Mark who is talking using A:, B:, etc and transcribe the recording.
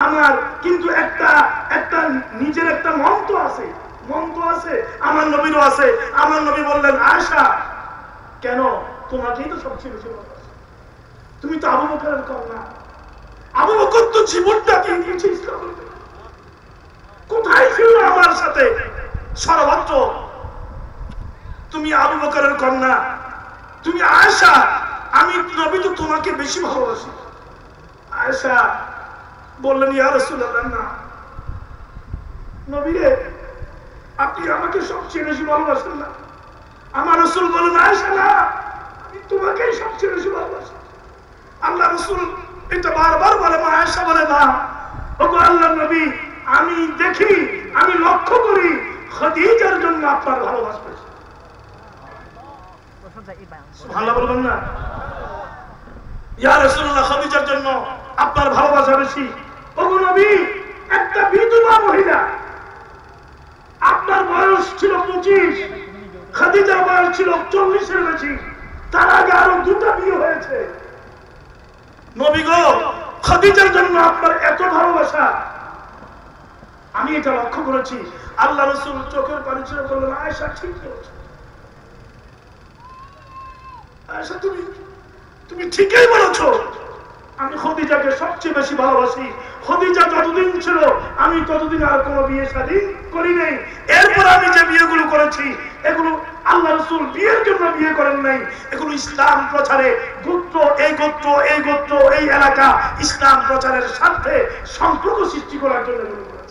A: আমার কিন্তু একটা একটা নিজের একটা মন তো আছে, মন তো আছে, আমার নবীরও আছে। আমার নবী বললেন, আয়েশা কেন, তোমাকেই তো সবচেয়ে বেশি ভালোবাসি, তুমি তো আবু বকরের কন্যা, আবু বকর তো জীবনটা দিয়ে দিয়েছে ইসলামের জন্য, কোথায় ছিল আমার সাথে সর্বত্র, তুমি আবু বকরের কন্যা, তুমি আয়েশা, আমি নবী তো তোমাকে বেশি ভালোবাসি। আয়েশা বললেন, ইয়া রাসূলুল্লাহ, না নবী রে, আপনি আমাকে সবচেয়ে বেশি ভালোবাসেন না। আমার রাসূল বলেন, আয়েশা না, আমি তোমাকেই সবচেয়ে বেশি ভালোবাসি। আল্লাহ রাসূল এটা বারবার বলে, মা আয়েশা বলে, না ওগো আল্লাহর নবী, আমি দেখি, আমি লক্ষ্য করি খাদিজার জন্য আপনার ভালোবাসা বেশি। সুবহানাল্লাহ বলবেন না? ইয়া রাসূলুল্লাহ, খাদিজার জন্য আপনার ভালোবাসা বেশি। ওগো নবী, একটা বিধবা মহিলা, আপনার বয়স ছিল 25, খাদিজার বয়স ছিল 40 এর বেশি, তার আগে আরো 2টা বিয়ে হয়েছে। নবী গো, খাদিজার জন্য আপনার এত ভালোবাসা, আমি এটা লক্ষ্য করেছি। আল্লাহ রাসূল চোখের পানি ছেড়ে বললেন, আয়েশা ঠিক বলেছো, আয়েশা তুমি ঠিকই বলেছো, আমি খাদিজাকে সবচেয়ে বেশি ভালোবাসি। খাদিজা যতদিন ছিল আমি ততদিন আর কোনো বিয়ে শাদী করি নাই। এরপর আমি যে বিয়েগুলো করেছি এগুলো আল্লাহ রাসূল বিয়ের জন্য বিয়ে করেন নাই, এগুলো ইসলাম প্রচারে, গোত্র এই গোত্র এই গোত্র এই এলাকা ইসলাম প্রচারের স্বার্থে সম্পর্ক সৃষ্টি করার জন্য এগুলো করেন।